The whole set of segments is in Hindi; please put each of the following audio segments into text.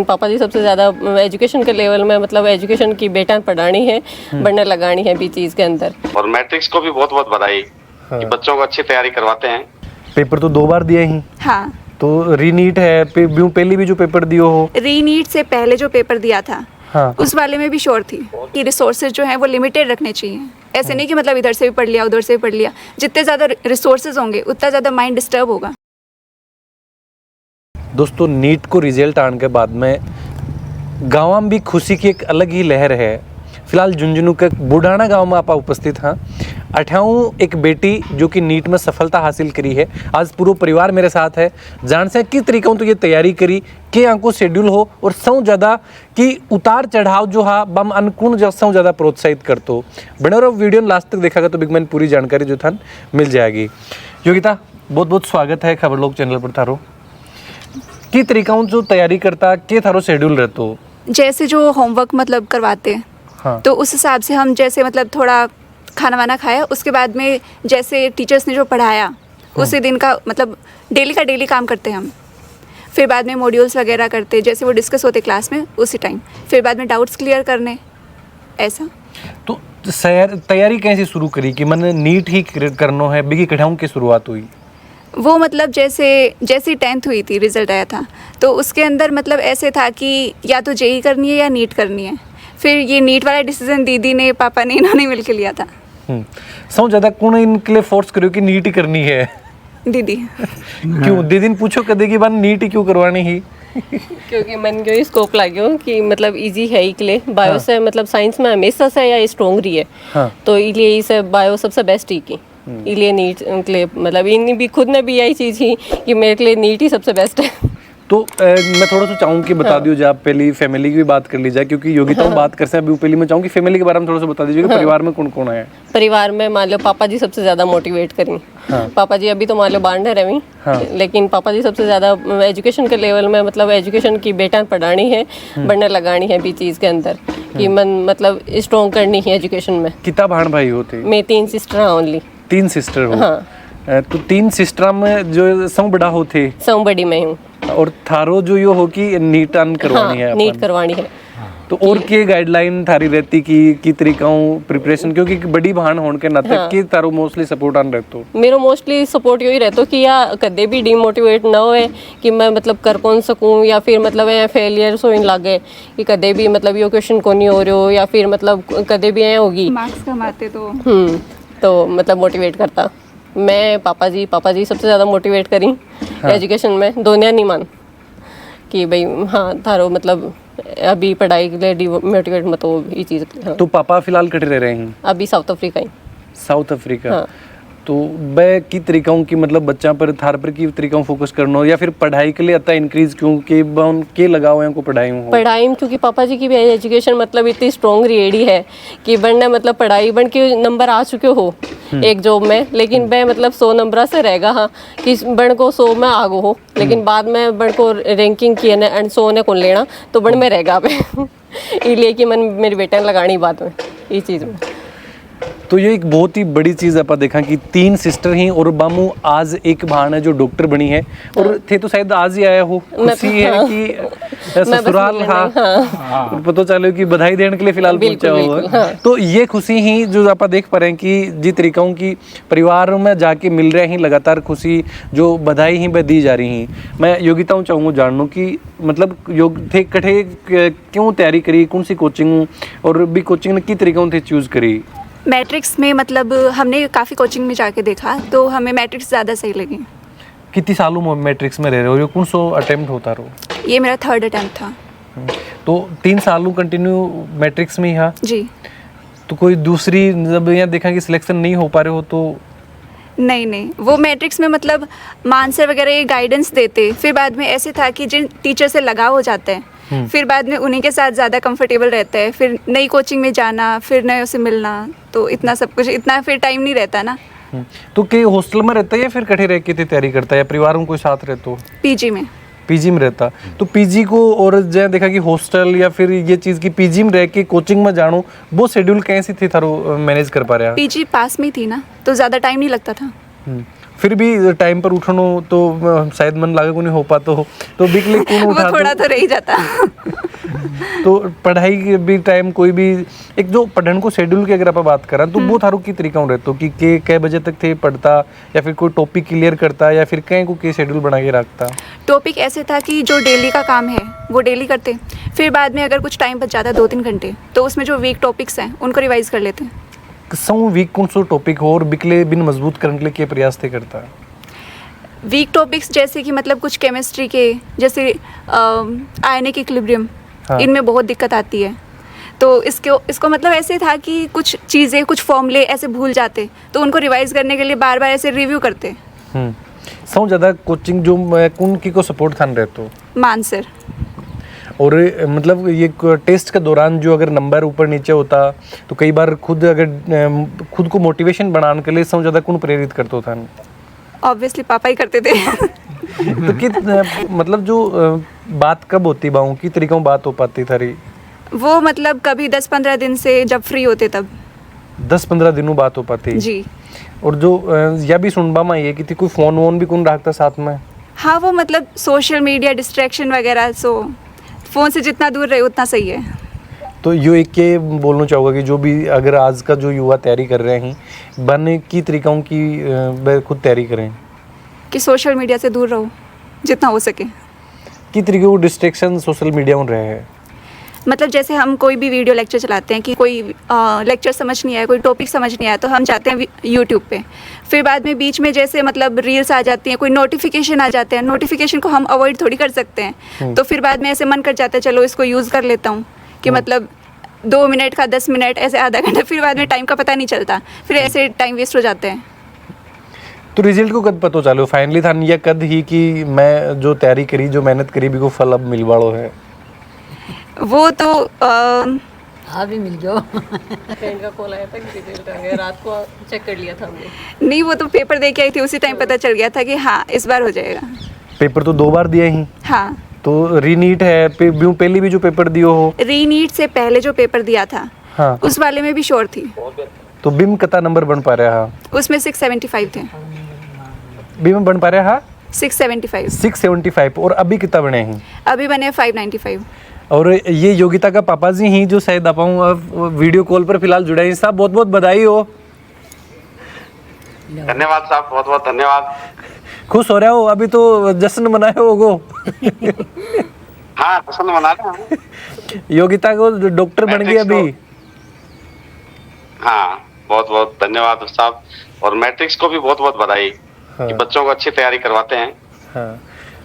पापा जी सबसे ज़्यादा एजुकेशन के लेवल में मतलब एजुकेशन की बेटा पढ़ानी है, बढ़ने लगानी है भी चीज़ के अंदर। और मैट्रिक्स को भी बहुत बहुत बधाई कि बच्चों को अच्छी तैयारी करवाते हैं। पेपर तो 2 बार दिए ही। हाँ, तो रीनीट है, पहले भी जो पेपर दियो हो। रीनीट से पहले जो पेपर दिया था हाँ। उस वाले में भी श्योर थी कि रिसोर्सेज जो हैं वो लिमिटेड रखने चाहिए। ऐसे नहीं कि मतलब इधर से भी पढ़ लिया उधर से भी पढ़ लिया। जितने ज़्यादा रिसोर्सेज होंगे उतना ज़्यादा माइंड डिस्टर्ब होगा। दोस्तों, नीट को रिजल्ट आने के बाद में गाँव में भी खुशी की एक अलग ही लहर है। फिलहाल झुंझुनू के बुढ़ाना गांव में आप उपस्थित हैं। 18 एक बेटी जो कि नीट में सफलता हासिल करी है। आज पूरा परिवार मेरे साथ है। जान से किस तरीक़ों तो ये तैयारी करी के आंको शेड्यूल हो और सौ ज़्यादा कि उतार चढ़ाव जो है बम अनुकूल जो सौ ज़्यादा प्रोत्साहित करतो। बने रहो वीडियो लास्ट तक देखागा तो बिग मैन पूरी जानकारी जो था मिल जाएगी। योगिता, बहुत बहुत स्वागत है खबर लोग चैनल पर थारो। की तरीक़ों जो तैयारी करता के थारो शेड्यूल रहतो? जैसे जो होमवर्क मतलब करवाते हैं, हाँ। तो उस हिसाब से हम जैसे मतलब थोड़ा खाना वाना खाया, उसके बाद में जैसे टीचर्स ने जो पढ़ाया उसी दिन का मतलब डेली का डेली काम करते हैं हम। फिर बाद में मॉड्यूल्स वगैरह करते, जैसे वो डिस्कस होते क्लास में उसी टाइम। फिर बाद में डाउट्स क्लियर करने, ऐसा। तो तैयारी कैसे शुरू करी कि मैंने नीट ही करना है? बिगी कढ़ाऊँ की शुरुआत हुई? वो मतलब जैसे 10th हुई थी, रिजल्ट आया था, तो उसके अंदर मतलब ऐसे था कि या तो जेई करनी है या नीट करनी है। फिर ये नीट वाला डिसीजन दीदी ने पापा ने इन्होंने मिलकर लिया था। सौ ज़्यादा कौन इनके लिए फोर्स करो कि नीट ही करनी है? दीदी। क्यों दीदी ने पूछो कदे की बात नीट ही क्यों करवानी ही? क्योंकि मन को स्कोप लाग्यो कि मतलब इजी है ही के लिए बायो से मतलब साइंस में हमेशा से या स्ट्रॉन्ग रही है। हाँ। तो इसलिए इसे बायो सबसे बेस्ट ही की इसलिए नीट के लिए मतलब इन भी खुद ने भी यही चीज़ ही कि मेरे के लिए नीट ही सबसे बेस्ट है। तो मैं थोड़ा सा चाहूँ कि बता दियो जब पहली फैमिली की भी बात कर ली जाए, क्योंकि योगिता में बात कर से अभी पहले मैं चाहूँ कि फैमिली के बारे में थोड़ा सा बता दीजिए कि परिवार में कौन कौन है? परिवार में मान लो पापा जी सबसे ज़्यादा मोटिवेट करें। हाँ। पापा जी अभी तो मान लो बांध रहे, हाँ। लेकिन पापा जी सबसे ज़्यादा एजुकेशन के लेवल में मतलब एजुकेशन की बेटा पढ़ानी है, बढ़ने लगानी है भी चीज़ के अंदर कि मन मतलब स्ट्रॉन्ग करनी है एजुकेशन में। कितना बहन भाई होते? मैं 3 सिस्टर हाँ ओनली। 3 सिस्टर हो? हाँ। तो 3 सिस्टर में जो सौ बड़ा होते सब बड़ी मैं हूँ और थारो जो यो हो कि नीट अन करवानी है? नीट करवानी है। तो और के गाइडलाइन थारी रहती की तरीकाओं प्रिपरेशन, क्योंकि बड़ी बहन होने के नाते की तारो मोस्टली सपोर्ट आन रहतो? मेरो मोस्टली सपोर्ट यही रहता कि या कदे भी डीमोटिवेट ना होए कि मैं मतलब कर कौन सकूं या फिर मतलब ऐ फेलियर सो इन लागे कि कदे भी मतलब यो क्वेश्चन को नहीं हो रहे हो या फिर मतलब कदे भी ऐ होगी मार्क्स कमाते तो मतलब मोटिवेट करता। मैं पापा जी सबसे ज़्यादा मोटिवेट करी एजुकेशन में। दोनिया नहीं मान कि भाई हाँ थारो मतलब अभी पढ़ाई के लिए डिमोटिवेट मत हो ये चीज़। हाँ। तो पापा फिलहाल कटे रह रहे हैं? अभी साउथ अफ्रीका ही। South Africa. हाँ। तो मैं की तरीकाओं की मतलब बच्चा पर थार पर की तरीकाओं फोकस करना या फिर पढ़ाई के लिए अत्ता इंक्रीज क्यों के लगाओ हैं को पढ़ाई हो? पढ़ाई में क्योंकि पापा जी की भी एजुकेशन मतलब इतनी स्ट्रॉन्ग रेडी है कि बनने मतलब पढ़ाई बन के नंबर आ चुके हो एक जॉब में, लेकिन मैं मतलब 100 नंबर से रहेगा हाँ कि बन को 100 में आगो हो, लेकिन बाद में बन को रैंकिंग किए ने एंड 100 ने कौन लेना तो बन में रहेगा पे इसलिए कि मन मेरी बेटा लगानी बात में ये चीज़ में। तो ये एक बहुत ही बड़ी चीज़ आप देखा कि 3 सिस्टर ही और बामू आज एक बहन है जो डॉक्टर बनी है और थे तो शायद आज ही आया हो। खुशी है कि ससुराल हाँ पता चलो कि बधाई देने के लिए फिलहाल पहुंचा हो। तो ये खुशी ही जो आप देख पा रहे हैं कि जिस तरीकों की परिवार में जाके मिल रहे हैं लगातार खुशी जो बधाई ही दी जा रही हैं। मैं योगिताओं चाहूँगा जानूँ कि मतलब योग थे कठे क्यों तैयारी करी, कौन सी कोचिंग और भी कोचिंग ने किस तरीकों से चूज़ करी? मैट्रिक्स में मतलब हमने काफ़ी कोचिंग में जाके देखा तो हमें मैट्रिक्स ज़्यादा सही लगी। कितनी सालों में मैट्रिक्स में रह रहे हो? ये कौन सो अटेम्प्ट होता रहो? ये मेरा 3rd अटेम्प्ट था। तो 3 सालों कंटिन्यू मैट्रिक्स में ही है जी। तो कोई दूसरी जब यहाँ देखा कि सिलेक्शन नहीं हो पा रहे हो तो? नहीं, वो मैट्रिक्स में मतलब मानसर वगैरह गाइडेंस देते, फिर बाद में ऐसे था कि जिन टीचर से लगाव हो जाता है फिर बाद में उन्हीं के साथ ज़्यादा कंफर्टेबल रहता है। फिर नई कोचिंग में जाना, फिर नए से मिलना, तो इतना सब कुछ इतना फिर टाइम नहीं रहता ना। तो के हॉस्टल में रहता है या फिर कठे रह के तैयारी करता है या परिवार में कोई साथ रहता हो? पीजी में। पीजी में रहता तो पीजी को और जहाँ देखा कि हॉस्टल या फिर ये चीज़ की पीजी में रह के कोचिंग में जानो वो शेड्यूल कैसे थे थारो मैनेज कर पा रहे? पीजी पास में थी ना तो ज़्यादा टाइम नहीं लगता था। फिर भी टाइम पर उठनो तो शायद मन लागे को नहीं हो पाता हो, तो बिकले कौन वो उठा थोड़ा तो रह ही जाता। तो पढ़ाई के भी टाइम कोई भी एक जो पढ़न को शेड्यूल की अगर आप बात करें तो वो थारो की तरीका रहता कि कै बजे तक थे पढ़ता, या फिर कोई टॉपिक क्लियर करता, या फिर कहीं को के शेड्यूल बना के रखता? टॉपिक ऐसे था कि जो डेली का काम है वो डेली करते, फिर बाद में अगर कुछ टाइम बच जाता 2-3 घंटे तो उसमें जो वीक टॉपिक्स हैं उनको रिवाइज कर लेते हैं। सौ वीक कौन सो टॉपिक हो और बिकले बिन मजबूत करने के लिए क्या प्रयास थे करता है? वीक टॉपिक्स जैसे कि मतलब कुछ केमिस्ट्री के, जैसे आयनिक इक्विलिब्रियम, हाँ। इनमें बहुत दिक्कत आती है, तो इसको मतलब ऐसे था कि कुछ चीज़ें, कुछ फॉर्मूले ऐसे भूल जाते तो उनको रिवाइज करने के लिए बार बार ऐसे रिव्यू करते। सौ ज़्यादा कोचिंग जो कौन की को सपोर्ट थान रहते हो? मान सर। और मतलब ये टेस्ट के दौरान जो अगर नंबर ऊपर नीचे होता तो कई बार खुद अगर खुद को मोटिवेशन बनाने के लिए सौ ज़्यादा कौन प्रेरित करते था? ऑब्वियसली पापा ही करते थे। तो कि मतलब जो बात कब होती बाहू की तरीका में बात हो पाती थारी? वो मतलब कभी 10-15 दिन से जब फ्री होते तब। 10-15 दिनों बात हो पाती जी। और जो यह भी सुनबा में ये कि थी कोई फ़ोन वोन भी कौन रखता साथ में? हाँ, वो मतलब सोशल मीडिया डिस्ट्रैक्शन वगैरह, सो फ़ोन से जितना दूर रहे उतना सही है। तो यो एक के बोलना चाहूँगा कि जो भी अगर आज का जो युवा तैयारी कर रहे हैं बनने की तरीक़ों की खुद तैयारी करें कि सोशल मीडिया से दूर रहो जितना हो सके। की तरीके को डिस्ट्रैक्शन सोशल मीडिया में रहे हैं? मतलब जैसे हम कोई भी वीडियो लेक्चर चलाते हैं कि कोई लेक्चर समझ नहीं आया, कोई टॉपिक समझ नहीं आया, तो हम जाते हैं यूट्यूब पे, फिर बाद में बीच में जैसे मतलब रील्स आ जाती हैं, कोई नोटिफिकेशन आ जाते हैं, नोटिफिकेशन को हम अवॉइड थोड़ी कर सकते हैं, तो फिर बाद में ऐसे मन कर जाता है चलो इसको यूज़ कर लेता हूँ कि मतलब 2 मिनट का 10 मिनट ऐसे आधा घंटा, फिर बाद में टाइम का पता नहीं चलता, फिर ऐसे टाइम वेस्ट हो जाते हैं। तो रिजल्ट को कद पता चलो फाइनली था या कद ही कि मैं जो तैयारी करी, जो मेहनत करी भी को फल अब मिल वालो है? वो तो अभी मिल गया। फ्रेंड का कॉल आया था कि रिजल्ट आ गया, रात को चेक कर लिया था हमने। नहीं, वो तो पेपर दे के आई थी, उसी टाइम पता चल गया था कि हाँ इस बार हो जाएगा। पेपर तो 2 बार दिए ही? हाँ। तो रीनीट है पहले भी जो पेपर दियो हो? रीनीट से पहले जो पेपर दिया था, हाँ, उस वाले में भी श्योर थी। तो बिम कितना नंबर बन पा रहा? उसमें 675 थे। बिम बन पा रहा? 675। 675। और अभी कितना बने हैं? अभी बने 595। और ये योगिता का पापा जी ही जो शायद आप वीडियो कॉल पर फिलहाल जुड़े हैं। साहब बहुत बहुत बधाई हो। धन्यवाद साहब, बहुत बहुत धन्यवाद। खुश हो रहे हो? अभी तो जश्न मनाए होगो। हाँ, जश्न मना रहे हैं। योगिता को डॉक्टर बन गई अभी। हाँ, बहुत बहुत धन्यवाद साहब, और मैट्रिक्स को भी बहुत बहुत बधाई। हाँ। कि बच्चों को अच्छी तैयारी करवाते हैं। हाँ,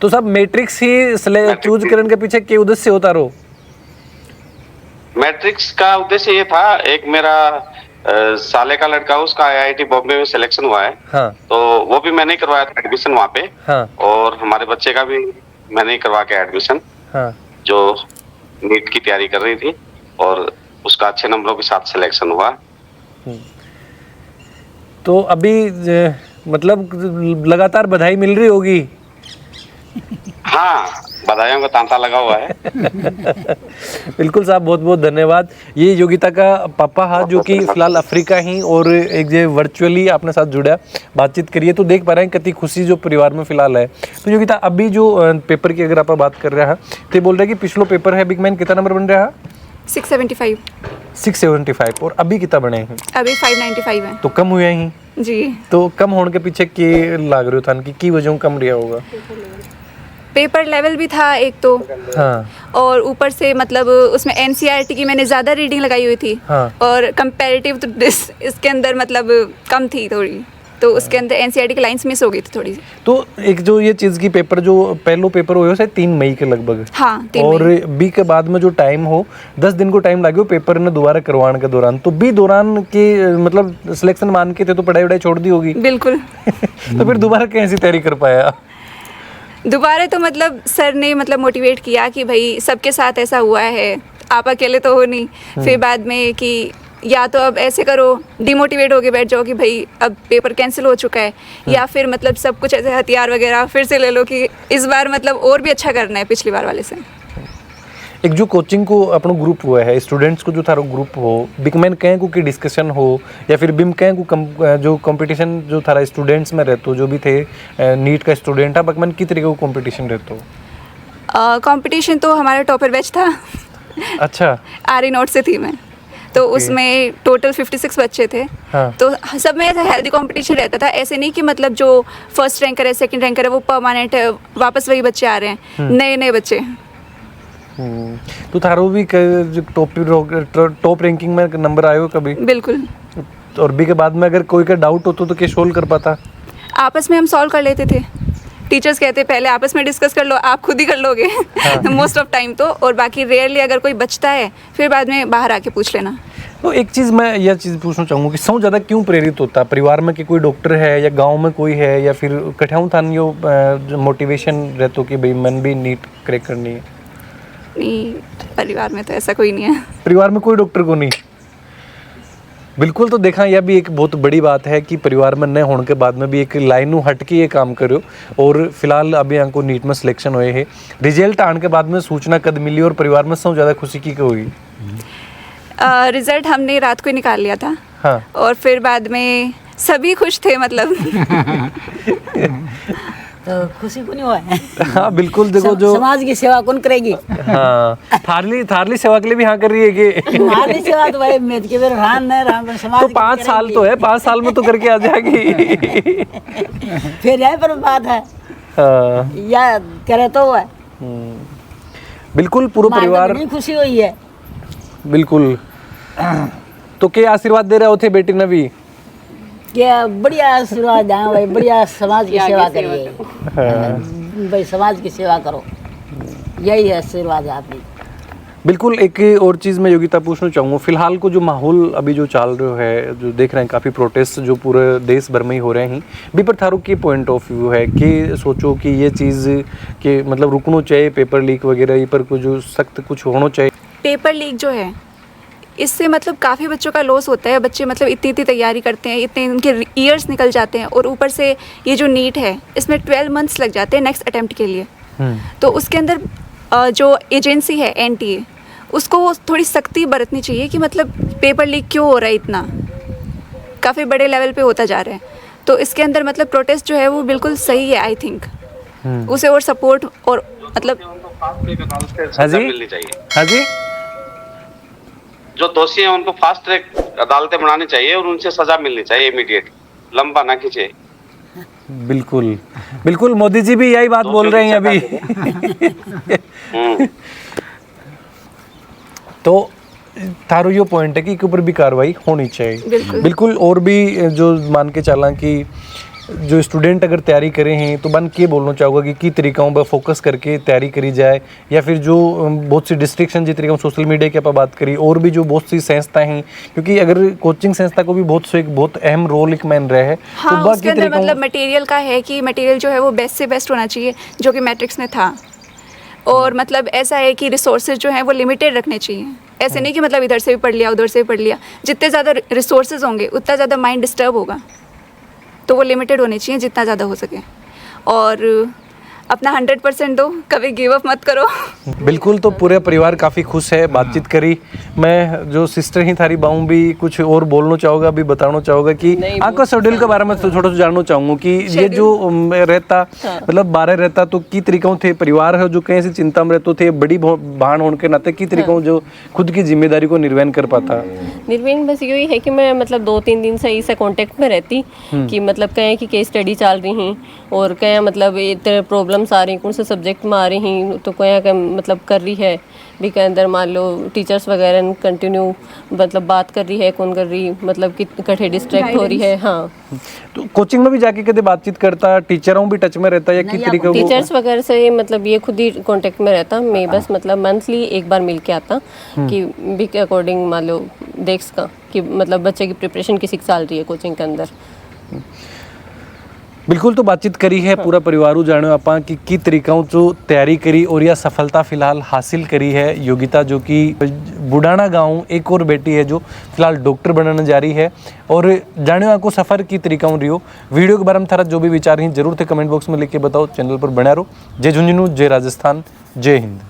तो सब मैट्रिक्स ही चूज करने के पीछे क्या उद्देश्य होता रो? मैट्रिक्स का उद्देश्य ये था, एक मेरा साले का लड़का, उसका आईआईटी बॉम्बे में सिलेक्शन हुआ है। हाँ, तो वो भी मैंने करवाया था एडमिशन वहाँ पे। हाँ, और हमारे बच्चे का भी मैंने करवा के एडमिशन, हाँ, जो नीट की तैयारी कर रही थी, और उसका अच्छे नंबरों के साथ सिलेक्शन हुआ। तो अभी मतलब लगातार बधाई मिल रही होगी? हाँ, बधाइयों का तांता लगा हुआ है। बिल्कुल साहब, बहुत बहुत धन्यवाद। ये योगिता का पापा हा जो कि फिलहाल अफ्रीका ही और एक जो वर्चुअली अपने साथ जुड़ा बातचीत करिए, तो देख पा रहे हैं कितनी खुशी जो परिवार में फिलहाल है। तो योगिता अभी जो पेपर की अगर आप बात कर रहे हैं तो बोल रहे हैं कि पिछलो पेपर है बिग मैन, कितना नंबर बन रहा है? 675। 675। और अभी कितना बने हैं? अभी 595 है। तो कम हुए ही? जी। तो कम होने के पीछे के लाग रहे था कि वजह कम रहा होगा? पेपर लेवल भी था एक तो, हाँ, और ऊपर से मतलब उसमें एनसीईआरटी की मैंने ज़्यादा रीडिंग लगाई हुई थी। हाँ, और कंपैरेटिव तो इसके अंदर मतलब कम थी थोड़ी, तो उसके अंदर एनसीईआरटी की लाइंस मिस हो गई थी थोड़ी सी। तो एक जो ये चीज़ की पेपर जो पहलो पेपर हुए शायद 3 मई के लगभग। हाँ, 3 और मई। बी के बाद में जो टाइम हो 10 दिन को टाइम लगे पेपर ने दोबारा करवाने के दौरान, तो बी दौरान के मतलब सिलेक्शन मान के थे तो पढ़ाई वढ़ाई छोड़ दी होगी? बिल्कुल। तो फिर दोबारा कैसी तैयारी कर पाया? दोबारा तो मतलब सर ने मतलब मोटिवेट किया कि भाई सबके साथ ऐसा हुआ है, आप अकेले तो हो नहीं। फिर बाद में कि या तो अब ऐसे करो, डिमोटिवेट होके बैठ जाओ कि भाई अब पेपर कैंसिल हो चुका है, या फिर मतलब सब कुछ ऐसे हथियार वगैरह फिर से ले लो कि इस बार मतलब और भी अच्छा करना है पिछली बार वाले से। एक जो कोचिंग को अपनो ग्रुप हुआ है स्टूडेंट्स को जो थारो ग्रुप हो बिकमैन कहें को की डिस्कशन हो या फिर बिम कहें को जो कंपटीशन जो थारा स्टूडेंट्स में रहते हो जो भी थे नीट का स्टूडेंट है बकमैन की तरीके को कंपटीशन रहते हो? कंपटीशन तो हमारा टॉपर बैच था। अच्छा, आर्य नोट से थी मैं, तो उसमें टोटल 56 बच्चे थे। हाँ। तो सब में हेल्दी कंपटीशन रहता था, ऐसे नहीं कि मतलब जो फर्स्ट रैंकर है सेकंड रैंकर है वो परमानेंट है, वापस वही बच्चे आ रहे हैं, नए नए बच्चे। तो थारो भी टॉप रैंकिंग में नंबर आयो कभी? बिल्कुल। और भी के बाद में अगर कोई का डाउट हो तो क्या सोल्व कर पाता? आपस में हम सॉल्व कर लेते थे। टीचर्स कहते पहले आपस में डिस्कस कर लो, आप खुद ही कर लोगे मोस्ट ऑफ टाइम तो, और बाकी रेयरली अगर कोई बचता है फिर बाद में बाहर आके पूछ लेना। तो एक चीज़ मैं यह चीज़ पूछना चाहूँगा कि सबसे ज़्यादा क्यों प्रेरित होता है परिवार में कि कोई डॉक्टर है या गांव में कोई है या फिर कठाऊँ था यो मोटिवेशन रहता कि भाई मन भी नीट क्रैक करनी है? नहीं, परिवार में तो ऐसा कोई नहीं है। परिवार में कोई डॉक्टर को नहीं? बिल्कुल। तो देखा यह भी एक बहुत बड़ी बात है कि परिवार में न होने के बाद में भी एक लाइनों हट के ये काम करो। और फिलहाल अभी यहाँ को नीट में सिलेक्शन हुए है, रिजल्ट आने के बाद में सूचना कद मिली और परिवार में सबसे ज़्यादा खुशी की हुई? रिजल्ट हमने रात को ही निकाल लिया था। हाँ। और फिर बाद में सभी खुश थे मतलब तो खुशी को नहीं हुआ है। हाँ बिल्कुल। देखो जो समाज की सेवा कौन करेगी? हाँ, थारली सेवा के लिए भी हाँ कर रही है कि हमारी सेवा तो भाई मेद के राम समाज तो 5 साल तो है, 5 साल में तो करके आ जाएगी फिर यही पर बात है। हाँ। या करे तो है। बिल्कुल पूरा परिवार बड़ी खुशी हुई है। बिल्कुल। तो क्या आशीर्वाद दे रहे होते बेटी ने भी? क्या बढ़िया आशीर्वाद है भाई, बढ़िया समाज की सेवा करिए भाई, समाज की सेवा करो, यही है आशीर्वाद है आपकी। बिल्कुल। एक और चीज़ मैं योगिता पूछना चाहूँगा, फिलहाल को जो माहौल अभी जो चल रहा है, जो देख रहे हैं काफ़ी प्रोटेस्ट जो पूरे देश भर में ही हो रहे हैं, भी पर थारो की पॉइंट ऑफ व्यू है कि सोचो कि ये चीज़ के मतलब रुकना चाहिए, पेपर लीक वगैरह ये पर कुछ जो सख्त कुछ होना चाहिए? पेपर लीक जो है इससे मतलब काफ़ी बच्चों का लॉस होता है। बच्चे मतलब इतनी तैयारी करते हैं, इतने उनके ईयर्स निकल जाते हैं, और ऊपर से ये जो नीट है इसमें 12 मंथ्स लग जाते हैं नेक्स्ट अटेम्प्ट के लिए। तो उसके अंदर जो एजेंसी है NTA उसको थोड़ी सख्ती बरतनी चाहिए कि मतलब पेपर लीक क्यों हो रहा है, इतना काफ़ी बड़े लेवल पे होता जा रहा है। तो इसके अंदर मतलब प्रोटेस्ट जो है वो बिल्कुल सही है, आई थिंक उसे और सपोर्ट और मतलब मिलनी चाहिए। हाँ जी, जो दोषी हैं उनको फास्ट ट्रैक अदालतें बनानी चाहिए और उनसे सजा मिलनी चाहिए इमीडिएट, लंबा ना खींचे। बिल्कुल बिल्कुल। मोदी जी भी यही बात बोल रहे हैं अभी तो थारो यो पॉइंट है कि ऊपर भी कार्रवाई होनी चाहिए। बिल्कुल। और भी जो मान के चला कि जो स्टूडेंट अगर तैयारी करे हैं तो बन के बोलना चाहूँगा कि की तरीक़ों पर फोकस करके तैयारी करी जाए, या फिर जो बहुत सी डिस्ट्रिक्शन जिस तरीके सोशल मीडिया के आप बात करी, और भी जो बहुत सी संस्थाएं हैं, क्योंकि अगर कोचिंग संस्था को भी एक बहुत अहम रोल एक मैन रहे है। हाँ, तो उसके अंदर मतलब मटेरियल का है कि मटेरियल जो है वो बेस्ट से बेस्ट होना चाहिए, जो कि मैट्रिक्स में था। और मतलब ऐसा है कि रिसोर्सेज जो हैं वो लिमिटेड रखने चाहिए, ऐसे नहीं कि मतलब इधर से भी पढ़ लिया उधर से भी पढ़ लिया। जितने ज़्यादा रिसोर्सेज होंगे उतना ज़्यादा माइंड डिस्टर्ब होगा, तो वो लिमिटेड होने चाहिए जितना ज़्यादा हो सके, और अपना 100% दो, कभी गिव अप मत करो। बिल्कुल। तो पूरे परिवार काफ़ी खुश है, बातचीत करी। मैं जो सिस्टर ही थारी बाहू भी कुछ और बोलना चाहूँगा, अभी बताना चाहूँगा कि आपका शेड्यूल के बारे में थोड़ा सा जानना चाहूँगा कि ये जो रहता मतलब 12 रहता तो की तरीकों थे परिवार है जो कहीं से चिंता में रहते थे, बड़ी बहन होने के नाते की तरीकों जो खुद की जिम्मेदारी को निर्वहन कर पाता? निर्वहन बस यही है कि मैं मतलब 2-3 दिन से इसे कांटेक्ट में रहती कि मतलब कहें कि केस स्टडी चल रही हैं और कहें मतलब इतने प्रॉब्लम्स आ रही हैं, कौन से सब्जेक्ट में आ रही हैं, तो कहें मतलब कर रही है भी के अंदर मान लो टीचर्स वगैरह कंटिन्यू मतलब बात कर रही है, कौन कर रही मतलब कि कठे डिस्ट्रैक्ट हो रही है। हाँ, तो कोचिंग में भी जाके कभी बातचीत करता, टीचरों भी टच में रहता या किस तरीके? टीचर्स वगैरह से मतलब ये खुद ही कांटेक्ट में रहता, मैं बस मतलब मंथली एक बार मिल के आता कि भी के अकॉर्डिंग मान लो देख का कि मतलब बच्चे की प्रिपरेशन किसी चल रही है कोचिंग के अंदर। बिल्कुल। तो बातचीत करी है पूरा परिवार जाने आप कि तरीकों जो तैयारी करी और यह सफलता फिलहाल हासिल करी है योगिता, जो कि बुढ़ाना गांव एक और बेटी है जो फिलहाल डॉक्टर बनने जा रही है, और जाने आपको सफ़र की तरीकों रही हो। वीडियो के बारे में थारा जो भी विचार हैं जरूर थे कमेंट बॉक्स में लिख के बताओ। चैनल पर बना रहो। जय झुंझुनू, जय राजस्थान, जय हिंद।